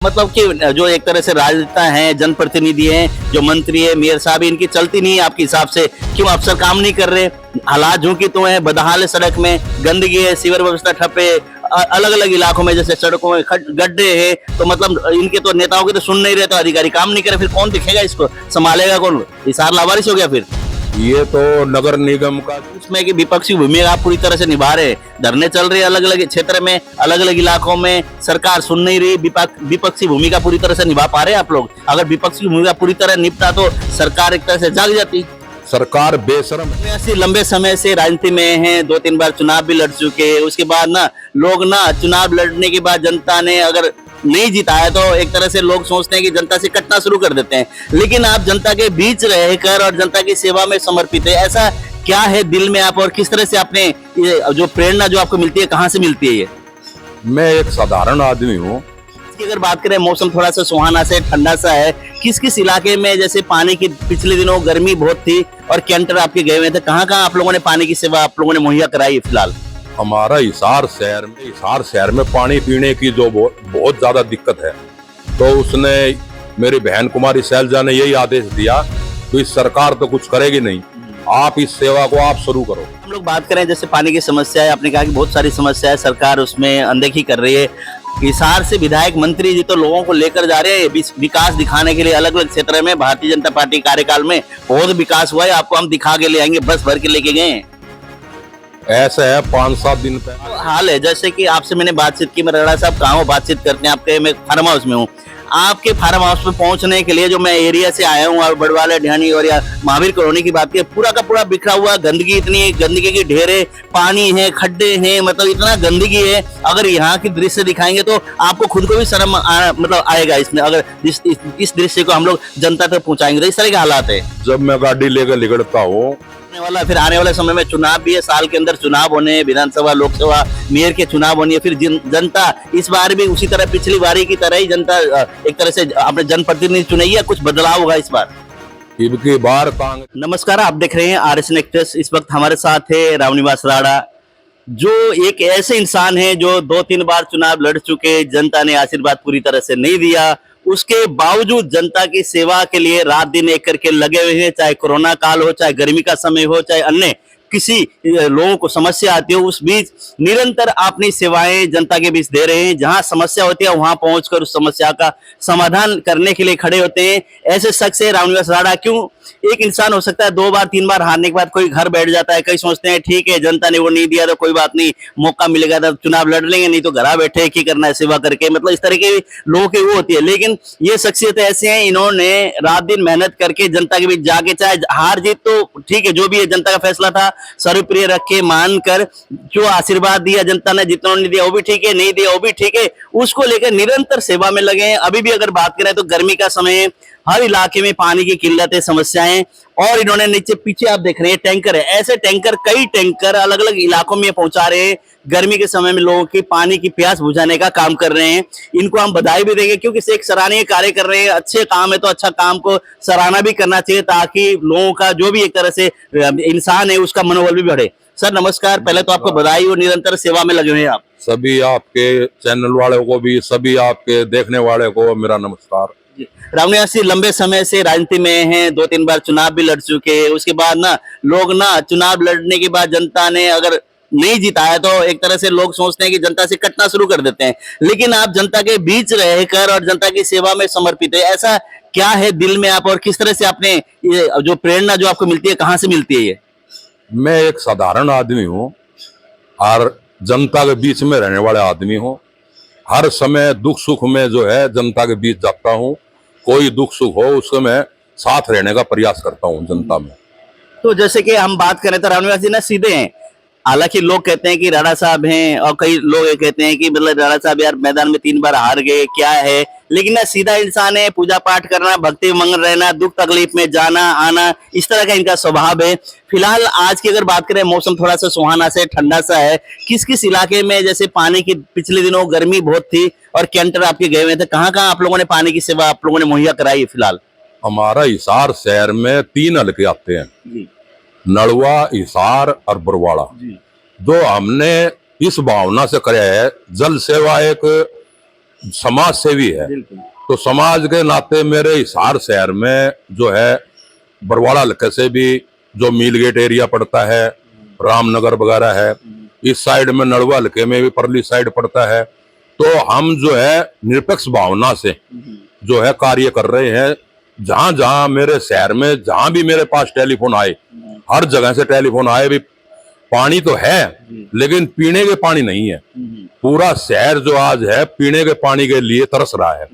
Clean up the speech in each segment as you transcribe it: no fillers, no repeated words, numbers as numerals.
मतलब कि जो एक तरह से राजनेता हैं, जनप्रतिनिधि हैं, जो मंत्री है, मेयर साहब, इनकी चलती नहीं है आपके हिसाब से? क्यों अफसर काम नहीं कर रहे? हालात झोंकी तो है, बदहाल है, सड़क में गंदगी है, सीवर व्यवस्था ठप है, अलग अलग इलाकों में जैसे सड़कों में गड्ढे हैं, तो मतलब इनके तो नेताओं की तो सुन नहीं रहे, तो अधिकारी काम नहीं करे, फिर कौन दिखेगा इसको, संभालेगा कौन? हिसार लावारिस हो गया फिर ये तो नगर निगम का उसमें कि विपक्षी भूमिका आप पूरी तरह से निभा रहे हैं। धरने चल रहे हैं अलग अलग क्षेत्र में, अलग अलग इलाकों में, सरकार सुन नहीं रही, विपक्षी भूमिका पूरी तरह से निभा पा रहे हैं आप लोग? अगर विपक्षी भूमिका पूरी तरह निपटा तो सरकार एक तरह से जाग जाती। सरकार बेशरम ऐसे लंबे समय से राजनीति में हैं, 2-3 बार चुनाव भी लड़ चुके हैं, उसके बाद ना लोग ना चुनाव लड़ने के बाद जनता ने अगर नहीं जिताया तो एक तरह से लोग सोचते हैं कि जनता से कटना शुरू कर देते हैं। लेकिन आप जनता के बीच रहकर और जनता की सेवा में समर्पित है, ऐसा क्या है दिल में आप, और किस तरह से आपने ये जो प्रेरणा जो आपको मिलती है, कहाँ से मिलती है ये? मैं एक साधारण आदमी हूँ। इसकी अगर बात करें, मौसम थोड़ा सा सुहाना से ठंडा सा है, किस किस इलाके में जैसे पानी की पिछले दिनों गर्मी बहुत थी और कैंटर आपके गए हुए थे, कहाँ कहाँ आप लोगों ने पानी की सेवा आप लोगों ने मुहैया कराई है फिलहाल? हमारा हिसार शहर में पानी पीने की जो बहुत ज्यादा दिक्कत है, तो उसने मेरी बहन कुमारी शैलजा ने यही आदेश दिया कि सरकार तो कुछ करेगी नहीं, आप इस सेवा को आप शुरू करो। हम लोग बात करें जैसे पानी की समस्या है, आपने कहा कि बहुत सारी समस्या है, सरकार उसमें अनदेखी कर रही है। हिसार से विधायक मंत्री जी तो लोगों को लेकर जा रहे हैं विकास दिखाने के लिए, अलग अलग क्षेत्र में भारतीय जनता पार्टी कार्यकाल में बहुत विकास हुआ है, आपको हम दिखा के ले आएंगे, बस भर के लेके गए हैं। ऐसा है 5-7 दिन पहले हाल है, जैसे कि आपसे मैंने बातचीत की, मैं राणा साहब कहाँ हो, बातचीत करते हैं आपके, मैं फार्म हाउस में हूँ। आपके फार्म हाउस में पहुंचने के लिए जो मैं एरिया से आया हूँ, और बड़वाला ढाणी और या महावीर कॉलोनी की बात की, पूरा का पूरा बिखरा हुआ, गंदगी इतनी, गंदगी की ढेरे, पानी है, खड्डे हैं, मतलब इतना गंदगी है। अगर यहाँ की दृश्य दिखाएंगे तो आपको खुद को भी शर्म मतलब आएगा इसमें, अगर इस दृश्य को हम लोग जनता तक पहुंचाएंगे तो इस तरह के हालात है। जब मैं गाड़ी लेकर निकलता हूँ, फिर आने वाले समय में चुनाव भी है, साल के अंदर चुनाव होने हैं, विधानसभा, लोकसभा, मेयर के चुनाव होनी है, फिर जनता इस बार भी उसी तरह पिछली बारी की तरह ही जनता एक तरह से अपने जनप्रतिनिधि चुनेगी, या कुछ बदलाव होगा इस बार? इनकी बार कांग्रेस। नमस्कार, आप देख रहे हैं RSN एक्सप्रेस। इस वक्त हमारे साथ है रामनिवास राणा, जो एक ऐसे इंसान है जो 2-3 बार चुनाव लड़ चुके, जनता ने आशीर्वाद पूरी तरह से नहीं दिया, उसके बावजूद जनता की सेवा के लिए रात दिन एक करके लगे हुए हैं, चाहे कोरोना काल हो, चाहे गर्मी का समय हो, चाहे अन्य किसी लोगों को समस्या आती हो, उस बीच निरंतर अपनी सेवाएं जनता के बीच दे रहे हैं। जहां समस्या होती है वहां पहुंचकर उस समस्या का समाधान करने के लिए खड़े होते हैं। ऐसे शख्स है रामनिवास राणा। क्यों एक इंसान हो सकता है 2 बार 3 बार हारने के बाद कोई घर बैठ जाता है, कई सोचते हैं ठीक है जनता ने वो नहीं दिया तो कोई बात नहीं, मौका मिलेगा तो चुनाव लड़ लेंगे, नहीं तो घर बैठे की करना है सेवा करके, मतलब इस तरह के लोगों की वो होती है। लेकिन ये शख्सियत ऐसे हैं, इन्होंने रात दिन मेहनत करके जनता के बीच जाके, चाहे हार जीत तो ठीक है, जो भी है जनता का फैसला था, सर्वप्रिय रख के मानकर जो आशीर्वाद दिया जनता ने, जितना ने दिया वो भी ठीक है, नहीं दिया वो भी ठीक है, उसको लेकर निरंतर सेवा में लगे हैं। अभी भी अगर बात करें तो गर्मी का समय है, हर इलाके में पानी की किल्लत है, समस्याएं, और इन्होंने नीचे पीछे आप देख रहे हैं टैंकर है, ऐसे टैंकर, कई टैंकर अलग अलग इलाकों में पहुंचा रहे हैं, गर्मी के समय में लोगों की पानी की प्यास बुझाने का काम कर रहे हैं। इनको हम बधाई भी देंगे क्योंकि एक सराहनीय कार्य कर रहे हैं, अच्छे काम है तो अच्छा काम को सराहना भी करना चाहिए, ताकि लोगों का जो भी एक तरह से इंसान है उसका मनोबल भी बढ़े। सर नमस्कार, पहले तो आपको बधाई, और निरंतर सेवा में लगे हुए हैं आप। सभी आपके चैनल वालों को भी, सभी आपके देखने वाले को मेरा नमस्कार। रामनिवास जी लंबे समय से राजनीति में हैं, 2-3 बार चुनाव भी लड़ चुके हैं, उसके बाद ना लोग ना चुनाव लड़ने के बाद जनता ने अगर नहीं जिताया तो एक तरह से लोग सोचते हैं कि जनता से कटना शुरू कर देते हैं। लेकिन आप जनता के बीच रहकर और जनता की सेवा में समर्पित है, ऐसा क्या है दिल में आप, और किस तरह से आपने ये जो प्रेरणा जो आपको मिलती है, कहाँ से मिलती है ये? मैं एक साधारण आदमी हूँ और जनता के बीच में रहने वाले आदमी हूँ। हर समय दुख सुख में जो है जनता के बीच जाता हूँ, कोई दुख सुख हो उसको मैं साथ रहने का प्रयास करता हूँ जनता में। तो जैसे कि हम बात करें तो रामनिवास जी ना सीधे हैं, हालांकि लोग कहते हैं कि राणा साहब हैं, और कई लोग ये कहते हैं कि मतलब राणा साहब यार मैदान में 3 बार हार गए, क्या है, लेकिन ना सीधा इंसान है, पूजा पाठ करना, भक्ति मंगल रहना, दुख तकलीफ में जाना आना, इस तरह का इनका स्वभाव है। फिलहाल आज की अगर बात करें, मौसम थोड़ा सा सुहाना से ठंडा सा है, किस किस इलाके में जैसे पानी की पिछले दिनों गर्मी बहुत थी और कैंटर आपके गए हुए थे, कहाँ कहाँ आप लोगों ने पानी की सेवा आप लोगों ने मुहैया कराई है फिलहाल? हमारा हिसार शहर में 3 हलके आते हैं, नड़वा, हिसार और बरवाड़ा, जो हमने इस भावना से कराया है। जल सेवा एक समाज सेवी है। बिल्कुल। तो समाज के नाते मेरे हिसार शहर में जो है बरवाड़ा हल्के से भी जो मीलगेट एरिया पड़ता है, रामनगर वगैरह है, इस साइड में नड़वा हल्के में भी परली साइड पड़ता है। तो हम जो है निरपेक्ष भावना से जो है कार्य कर रहे हैं। जहां जहां मेरे शहर में जहां भी मेरे पास टेलीफोन आए, हर जगह से टेलीफोन आए भी पानी तो है लेकिन पीने के पानी नहीं है। पूरा शहर जो आज है पीने के पानी के लिए तरस रहा है,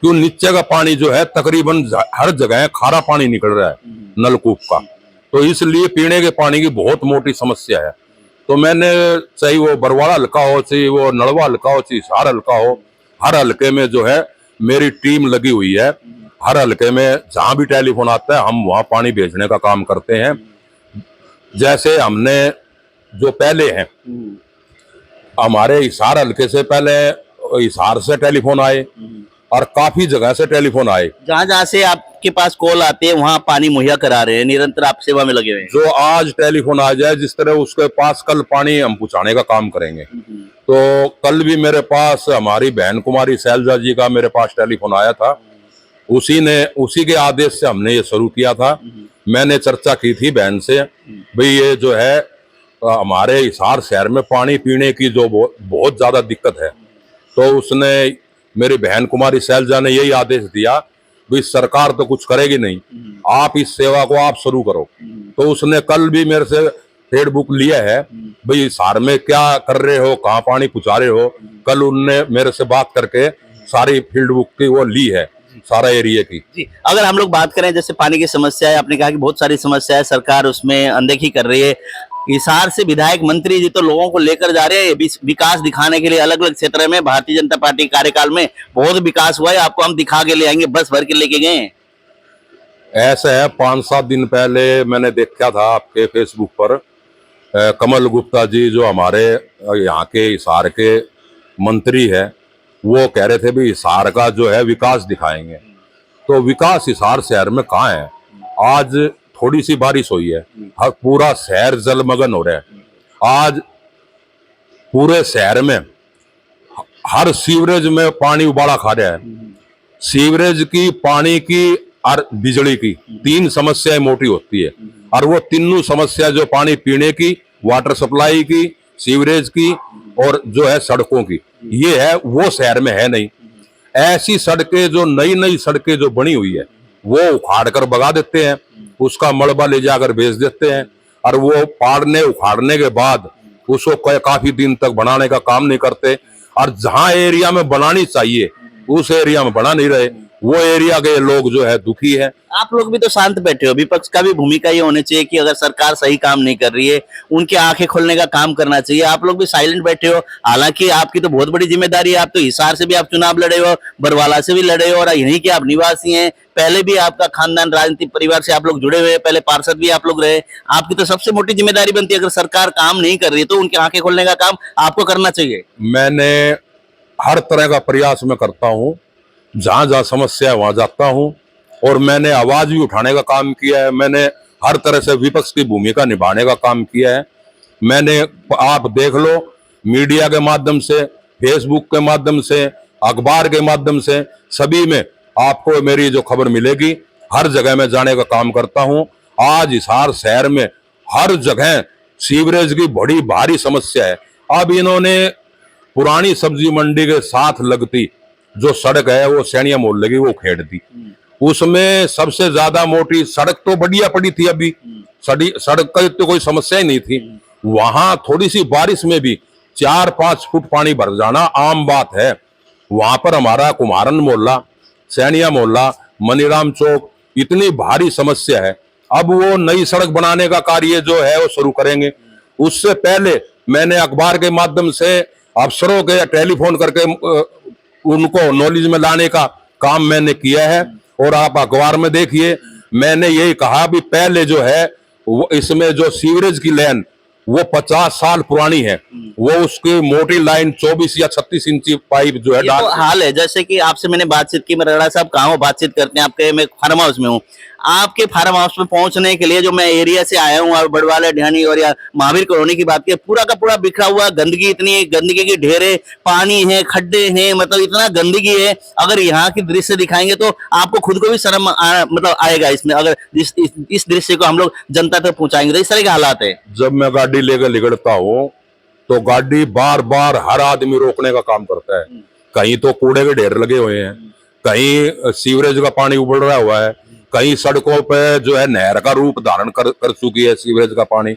क्यों नीचे का पानी जो है तकरीबन हर जगह खारा पानी निकल रहा है नलकूप का। तो इसलिए पीने के पानी की बहुत मोटी समस्या है। तो मैंने चाहे वो बरवाड़ा हल्का हो, चाहे वो नड़वा हल्का हो, चाहे हिसार हल्का हो, हर हल्के में जो है मेरी टीम लगी हुई है। हर हल्के में जहां भी टेलीफोन आता है हम वहां पानी भेजने का काम करते हैं। जैसे हमने जो पहले हैं हमारे हिसार हल्के से पहले हिसार से टेलीफोन आए और काफी जगह से टेलीफोन आए। जहाँ जहाँ से आपके पास कॉल आते हैं वहाँ पानी मुहैया करा रहे हैं, निरंतर आप सेवा में लगे हुए हैं। जो आज टेलीफोन आ जाए जिस तरह उसके पास कल पानी हम पहुंचाने का काम करेंगे। तो कल भी मेरे पास हमारी बहन कुमारी शैलजा जी का मेरे पास टेलीफोन आया था। उसी के आदेश से हमने ये शुरू किया था। मैंने चर्चा की थी बहन से, भाई ये जो है हमारे हिसार शहर में पानी पीने की जो बहुत ज्यादा दिक्कत है। तो उसने मेरी बहन कुमारी शैलजा ने यही आदेश दिया, भाई सरकार तो कुछ करेगी नहीं, आप इस सेवा को आप शुरू करो। तो उसने कल भी मेरे से फीड बुक लिया है, भाई हिसार में क्या कर रहे हो, कहाँ पानी पहुंचा रहे हो। कल उनने मेरे से बात करके सारी फील्ड बुक की वो ली है, सारा एरिया की। जी, अगर हम लोग बात करें जैसे पानी की समस्या है, आपने कहा कि बहुत सारी समस्या है, सरकार उसमें अनदेखी कर रही है। हिसार से विधायक मंत्री जी तो लोगों को लेकर जा रहे हैं विकास दिखाने के लिए। अलग अलग क्षेत्र में भारतीय जनता पार्टी कार्यकाल में बहुत विकास हुआ है, आपको हम दिखा के ले आएंगे, बस भर के लेके गए हैं। ऐसा है, 5-7 दिन पहले मैंने देखा था आपके फेसबुक पर कमल गुप्ता जी जो हमारे यहाँ के हिसार के मंत्री है, वो कह रहे थे भी हिसार का जो है विकास दिखाएंगे। तो विकास हिसार शहर में कहाँ है? आज थोड़ी सी बारिश हुई है, हर पूरा शहर जलमग्न हो रहा है। आज पूरे शहर में हर सीवरेज में पानी उबाला खा रहा है। सीवरेज की, पानी की और बिजली की 3 समस्याएं मोटी होती है। और वो तीनों समस्या जो पानी पीने की, वाटर सप्लाई की, सीवरेज की और जो है सड़कों की, ये है वो शहर में है नहीं। ऐसी सड़कें जो नई सड़कें जो बनी हुई है वो उखाड़ कर भगा देते हैं, उसका मलबा ले जाकर बेच देते हैं। और वो उखाड़ने के बाद उसको काफी दिन तक बनाने का काम नहीं करते। और जहां एरिया में बनानी चाहिए उस एरिया में बना नहीं रहे, वो एरिया के लोग जो है दुखी है। आप लोग भी तो शांत बैठे हो, विपक्ष का भी भूमिका ये होनी चाहिए कि अगर सरकार सही काम नहीं कर रही है उनकी आंखें खोलने का काम करना चाहिए। आप लोग भी साइलेंट बैठे हो, हालांकि आपकी तो बहुत बड़ी जिम्मेदारी है। आप तो हिसार से भी आप चुनाव लड़े हो, बरवाला से भी लड़े हो और यहीं के आप निवासी हैं। पहले भी आपका खानदान राजनीतिक परिवार से आप लोग जुड़े हुए हैं, पहले पार्षद भी आप लोग रहे। आपकी तो सबसे मोटी जिम्मेदारी बनती है, अगर सरकार काम नहीं कर रही है तो उनकी आंखें खोलने का काम आपको करना चाहिए। मैंने हर तरह का प्रयास मैं करता हूँ, जहां जहां समस्या है वहां जाता हूं और मैंने आवाज भी उठाने का काम किया है। मैंने हर तरह से विपक्ष की भूमिका निभाने का काम किया है। मैंने, आप देख लो, मीडिया के माध्यम से, फेसबुक के माध्यम से, अखबार के माध्यम से, सभी में आपको मेरी जो खबर मिलेगी। हर जगह में जाने का काम करता हूं। आज हिसार शहर में हर जगह सीवरेज की बड़ी भारी समस्या है। अब इन्होंने पुरानी सब्जी मंडी के साथ लगती जो सड़क है वो सैनिया मोहल्ले की वो खेड़ दी। उसमें सबसे ज्यादा मोटी सड़क तो बढ़िया पड़ी थी, अभी सड़क का तो कोई समस्या ही नहीं थी। वहां थोड़ी सी बारिश में भी 4-5 फुट पानी भर जाना आम बात है। वहां पर हमारा कुमारन मोहल्ला, सैनिया मोहल्ला, मनीराम चौक, इतनी भारी समस्या है। अब वो नई सड़क बनाने का कार्य जो है वो शुरू करेंगे। उससे पहले मैंने अखबार के माध्यम से अफसरों के टेलीफोन करके उनको नॉलेज में लाने का काम मैंने किया है। और आप अखबार में देखिए, मैंने यही कहा भी पहले जो है वो इसमें जो सीवरेज की लाइन वो 50 साल पुरानी है, वो उसकी मोटी लाइन 24 या 36 इंची पाइप जो है ये तो हाल है। जैसे कि आपसे मैंने बातचीत की, मैं रड़ा साहब कहाँ हो, बातचीत करते हैं आपके, मैं फार्म हाउस में हूँ। आपके फार्म हाउस में पहुंचने के लिए जो मैं एरिया से आया हूँ और बड़वाला ढाणी और या महावीर कॉलोनी की बात की, पूरा का पूरा बिखरा हुआ, गंदगी इतनी है, गंदगी की ढेरे, पानी है, खड्डे हैं, मतलब इतना गंदगी है। अगर यहाँ की दृश्य दिखाएंगे तो आपको खुद को भी शर्म मतलब आएगा इसमें, अगर इस दृश्य को हम लोग जनता तक पहुंचाएंगे तो इस तरह के हालात है। जब मैं गाड़ी लेकर निकलता हूँ तो गाड़ी बार बार हर आदमी रोकने का काम करता है। कहीं तो कूड़े के ढेर लगे हुए हैं, कहीं सीवरेज का पानी उबल रहा हुआ है, कहीं सड़कों पे जो है नहर का रूप धारण कर चुकी है सीवरेज का पानी।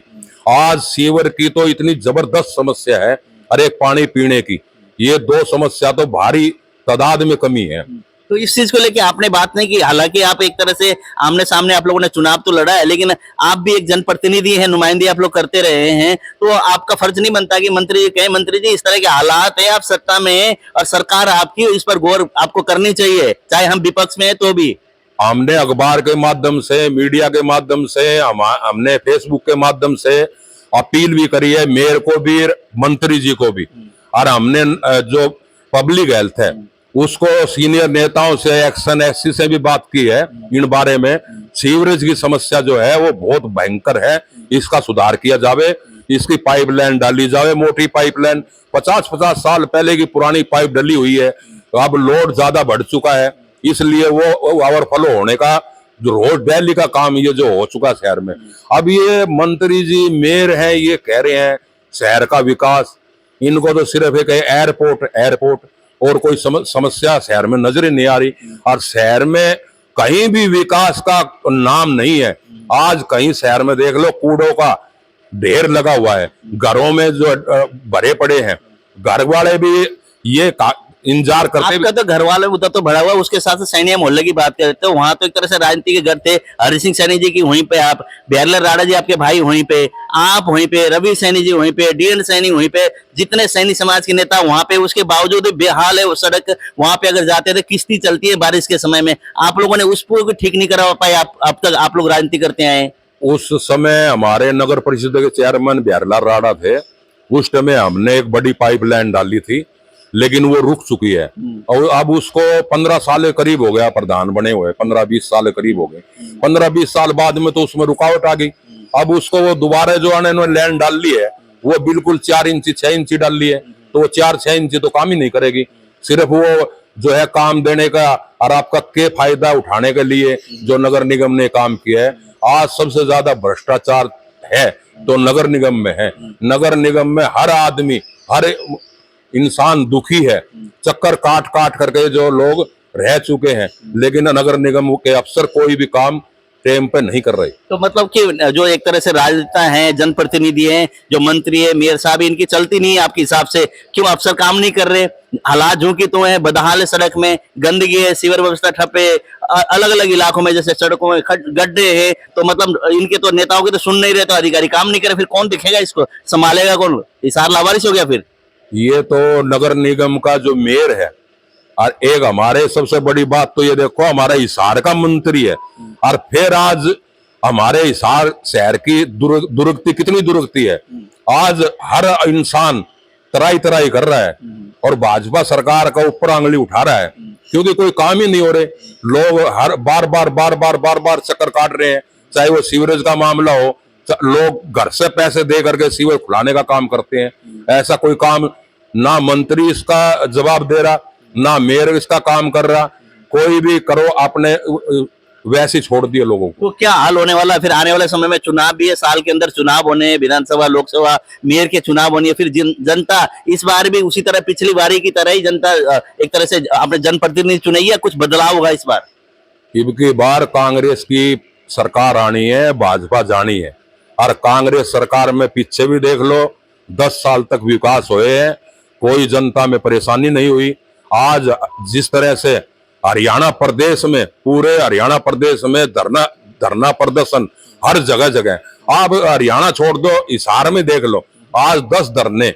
आज सीवर की तो इतनी जबरदस्त समस्या है, हर एक पानी पीने की, ये दो समस्या तो भारी तादाद में कमी है। तो इस चीज को लेके आपने बात नहीं की, हालांकि आप एक तरह से आमने सामने आप लोगों ने चुनाव तो लड़ा है, लेकिन आप भी एक जनप्रतिनिधि हैं, नुमाइंदगी आप लोग करते रहे हैं, तो आपका फर्ज नहीं बनता कि मंत्री जी कहें मंत्री जी इस तरह के हालात है, आप सत्ता में हैं और सरकार आपकी, इस पर गौर आपको करनी चाहिए, चाहे हम विपक्ष में है तो भी। हमने अखबार के माध्यम से, मीडिया के माध्यम से, हमने फेसबुक के माध्यम से अपील भी करी है, मेयर को भी, मंत्री जी को भी, और हमने जो पब्लिक हेल्थ है उसको सीनियर नेताओं से, एक्शन एक्सी से भी बात की है इन बारे में। सीवरेज की समस्या जो है वो बहुत भयंकर है, इसका सुधार किया जावे, इसकी पाइपलाइन डाली जावे, मोटी पाइपलाइन, 50-50 साल पहले की पुरानी पाइप डली हुई है, अब लोड ज्यादा बढ़ चुका है, इसलिए वो ओवरफ्लो होने का जो रोज डेली का काम ये जो हो चुका शहर में। अब ये मंत्री जी मेयर हैं, ये कह रहे हैं शहर का विकास, इनको तो सिर्फ एक एयरपोर्ट और कोई समस्या शहर में नजर ही नहीं आ रही, और शहर में कहीं भी विकास का नाम नहीं है। आज कहीं शहर में देख लो कूड़ों का ढेर लगा हुआ है, घरों में जो भरे पड़े हैं, घर वाले भी ये इंतजार करते। आपका तो घर वाले उधर तो भरा हुआ, उसके साथ सैनिया मोहल्ले की बात करते हो, वहां तो एक तरह से राजनीति के घर थे, हरि सिंह सैनी जी की वहीं पे, आप बिहारीलाल राणा जी आपके भाई वहीं पे, आप वहीं पे, रवि सैनी जी वहीं पे, डीएन सैनी वहीं पे, जितने सैनी समाज के नेता वहां पे, उसके बावजूद बेहाल है वो सड़क। वहां पे अगर जाते थे किश्ती चलती है बारिश के समय में, आप लोगों ने उसको भी ठीक नहीं करा पाए, अब तक आप लोग राजनीति करते आए। उस समय हमारे नगर परिषद के चेयरमैन बिहारीलाल राणा थे, उस समय हमने एक बड़ी पाइपलाइन डाली थी, लेकिन वो रुक चुकी है, और अब उसको 15 साल करीब हो गया प्रधान बने हुए, 15-20 साल करीब हो गए। 15-20 साल बाद में तो उसमें रुकावट आ गई, अब उसको वो दोबारा जो उन्होंने लैंड डाल ली है वो बिल्कुल 4 इंची 6 इंची डाल ली है, तो वो 4-6 इंची तो काम ही नहीं करेगी, सिर्फ वो जो है काम देने का और आपका के फायदा उठाने के लिए जो नगर निगम ने काम किया है। आज सबसे ज्यादा भ्रष्टाचार है तो नगर निगम में है, नगर निगम में हर आदमी, हर इंसान दुखी है, चक्कर काट काट करके जो लोग रह चुके हैं, लेकिन नगर निगम के अफसर कोई भी काम टाइम पे नहीं कर रहे। तो मतलब कि जो एक तरह से राजनेता हैं, जनप्रतिनिधि हैं, जो मंत्री है, मेयर साहब, इनकी चलती नहीं है आपके हिसाब से, क्यों अफसर काम नहीं कर रहे? हालात झोंकी तो है, बदहाल है, सड़क में गंदगी है, सीवर व्यवस्था ठप है, अलग अलग इलाकों में जैसे सड़कों में गड्ढे हैं, तो मतलब इनके तो नेताओं के तो सुन नहीं रहे, तो अधिकारी काम नहीं करे, फिर कौन दिखेगा इसको, संभालेगा कौन? हिसार लावारिस हो गया फिर। ये तो नगर निगम का जो मेयर है, और एक हमारे सबसे बड़ी बात तो ये देखो हमारा हिसार का मंत्री है, और फिर आज हमारे हिसार शहर की दुर्गति कितनी दुर्गति है। आज हर इंसान तराई तराई कर रहा है और भाजपा सरकार का ऊपर आंगली उठा रहा है, क्योंकि कोई काम ही नहीं हो रहे। लोग हर बार बार चक्कर काट रहे हैं, चाहे वो सीवरेज का मामला हो, लोग घर से पैसे दे करके सीवर खुलाने का काम करते हैं, ऐसा कोई काम ना मंत्री इसका जवाब दे रहा, ना मेयर इसका काम कर रहा, कोई भी करो आपने वैसे छोड़ दिए लोगों को। तो क्या हाल होने वाला है फिर आने वाले समय में? चुनाव भी है, साल के अंदर चुनाव होने हैं, विधानसभा, लोकसभा, मेयर के चुनाव होनी है, फिर जनता इस बार भी उसी तरह पिछली बारी की तरह ही जनता एक तरह से अपने जनप्रतिनिधि चुनेगी या कुछ बदलाव होगा इस बार? इबकी बार कांग्रेस की सरकार आनी है, भाजपा जानी है, और कांग्रेस सरकार में पीछे भी देख लो 10 साल तक विकास हुए हैं, कोई जनता में परेशानी नहीं हुई। आज जिस तरह से हरियाणा प्रदेश में, पूरे हरियाणा प्रदेश में धरना प्रदर्शन हर जगह जगह, आप हरियाणा छोड़ दो, हिसार में देख लो, आज 10 धरने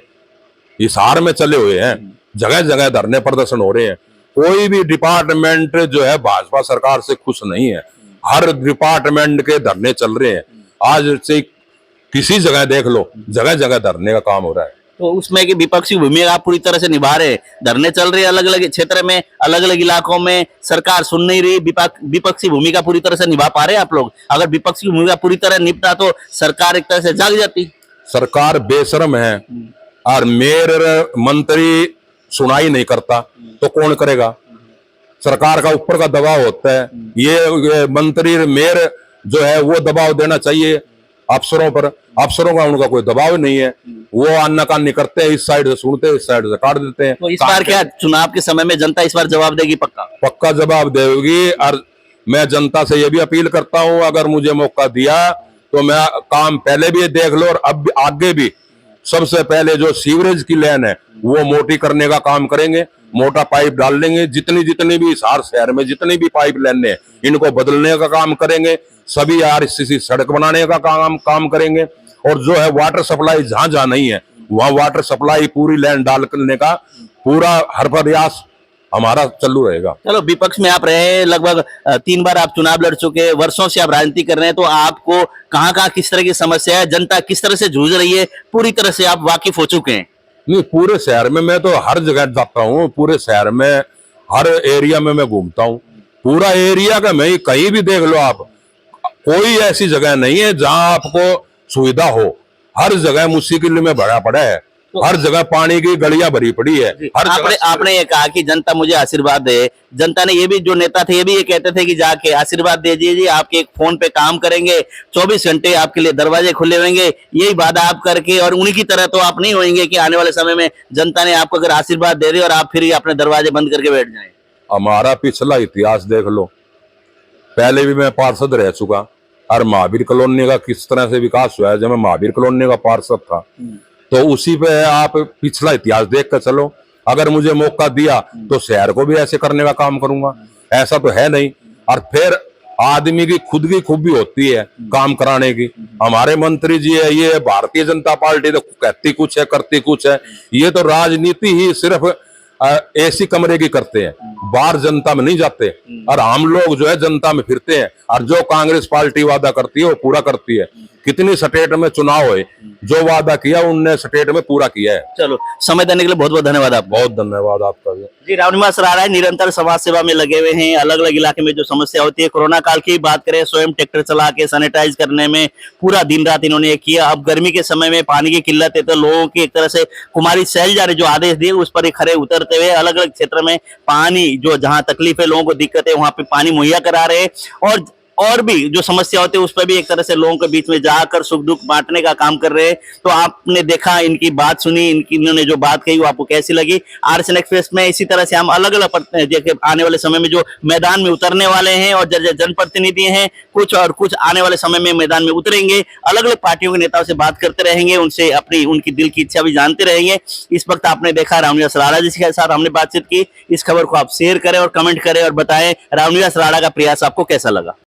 हिसार में चले हुए हैं, जगह जगह धरने प्रदर्शन हो रहे हैं। कोई भी डिपार्टमेंट जो है भाजपा सरकार से खुश नहीं है, हर डिपार्टमेंट के धरने चल रहे हैं। आज से किसी जगह देख लो, जगह जगह धरने का काम हो रहा है। तो उसमें कि विपक्षी भूमिका आप पूरी तरह से निभा रहे हैं, धरने चल रहे हैं अलग अलग क्षेत्र में, अलग अलग इलाकों में, सरकार सुन नहीं रही, विपक्षी भूमिका पूरी तरह से निभा पा रहे हैं आप लोग? अगर विपक्षी भूमिका पूरी तरह निभता तो सरकार एक तरह से जाग जाती। सरकार बेशर्म है और मेयर मंत्री सुनाई नहीं करता तो कौन करेगा? सरकार का ऊपर का दबाव होता है, ये मंत्री मेयर जो है वो दबाव देना चाहिए अफसरों पर। अफसरों का उनका कोई दबाव नहीं है, वो आनाकानी करते हैं, इस साइड से सुनते हैं, इस साइड से काट देते हैं। तो इस बार क्या चुनाव के समय में जनता इस बार जवाब देगी? पक्का पक्का जवाब देगी। और मैं जनता से ये भी अपील करता हूं, अगर मुझे मौका दिया तो मैं काम पहले भी देख लो और अब आगे भी सबसे पहले जो सीवरेज की लाइन है वो मोटी करने का काम करेंगे, मोटा पाइप डाल लेंगे। जितनी जितनी भी हर शहर में जितनी भी पाइप लाइनें हैं इनको बदलने का काम करेंगे। सभी आरसीसी सड़क बनाने का काम करेंगे। और जो है वाटर सप्लाई जहां जहां नहीं है वहां वाटर सप्लाई पूरी लाइन डाल करने का पूरा हर प्रयास हमारा चालू रहेगा। चलो, विपक्ष में आप रहे लगभग 3 बार आप चुनाव लड़ चुके हैं, वर्षों से आप राजनीति कर रहे हैं, तो आपको कहाँ कहाँ किस तरह की समस्या है, जनता किस तरह से जूझ रही है, पूरी तरह से आप वाकिफ हो चुके हैं? नहीं, पूरे शहर में मैं तो हर जगह जाता हूँ, पूरे शहर में हर एरिया में मैं घूमता हूँ। पूरा एरिया का मैं कहीं भी देख लो आप, कोई ऐसी जगह नहीं है जहां आपको सुविधा हो। हर जगह मुश्किल में भरा पड़ा है, हर जगह पानी की गलियां भरी पड़ी है। हर आपने ये कहा कि जनता मुझे आशीर्वाद दे, जनता ने ये भी, जो नेता थे ये भी ये कहते थे कि जाके आशीर्वाद दे दीजिए, आपके एक फोन पे काम करेंगे, 24 घंटे आपके लिए दरवाजे खुले रहेंगे, यही वादा आप करके, और उन्हीं की तरह तो आप नहीं होंगे कि आने वाले समय में जनता ने आपको अगर आशीर्वाद दे दे और आप फिर अपने दरवाजे बंद करके बैठ जाए। हमारा पिछला इतिहास देख लो, पहले भी मैं पार्षद रह चुका और महावीर कॉलोनी का किस तरह से विकास हुआ है। जब मैं महावीर कॉलोनी का पार्षद था तो उसी पे आप पिछला इतिहास देख कर चलो। अगर मुझे मौका दिया तो शहर को भी ऐसे करने का काम करूंगा, ऐसा तो है नहीं। और फिर आदमी की खुद की खूबी होती है काम कराने की। हमारे मंत्री जी है, ये भारतीय जनता पार्टी तो कहती कुछ है करती कुछ है। ये तो राजनीति ही सिर्फ एसी कमरे की करते हैं, बाहर जनता में नहीं जाते। और हम लोग जो है जनता में फिरते हैं और जो कांग्रेस पार्टी वादा करती है वो पूरा करती है। कितनी स्टेट में चुनाव हुए, जो वादा किया उनने स्टेट में पूरा किया है। चलो, समय देने के लिए बहुत बहुत धन्यवाद आपको। बहुत धन्यवाद आपका भी। जी, रावनिवास राणा निरंतर समाज सेवा में लगे हुए हैं। अलग अलग इलाके में जो समस्या होती है, कोरोना काल की बात करें, स्वयं ट्रैक्टर चला के सैनिटाइज करने में पूरा दिन रात इन्होंने किया। अब गर्मी के समय में पानी की किल्लत है तो लोगों की एक तरह से कुमारी शैलजा ने जो आदेश दिए उस पर खड़े उतरते हुए अलग अलग क्षेत्र में पानी, जो जहां तकलीफ है, लोगों को दिक्कत है, वहां पे पानी मुहैया करा रहे हैं। और भी जो समस्या होती है उस पर भी एक तरह से लोगों के बीच में जाकर सुख दुख बांटने का काम कर रहे हैं। तो आपने देखा, इनकी बात सुनी, इन्होंने जो बात कही वो आपको कैसी लगी? आरएसएन एक्सप्रेस में इसी तरह से हम अलग अलग आने वाले समय में जो मैदान में उतरने वाले हैं और जनप्रतिनिधि हैं कुछ, और कुछ आने वाले समय में मैदान में उतरेंगे, अलग अलग पार्टियों के नेताओं से बात करते रहेंगे, उनसे अपनी उनकी दिल की इच्छा भी जानते रहेंगे। इस वक्त आपने देखा रावनिवास राणा जी के साथ हमने बातचीत की। इस खबर को आप शेयर करें और कमेंट करें और बताएं रावनिवास राणा का प्रयास आपको कैसा लगा।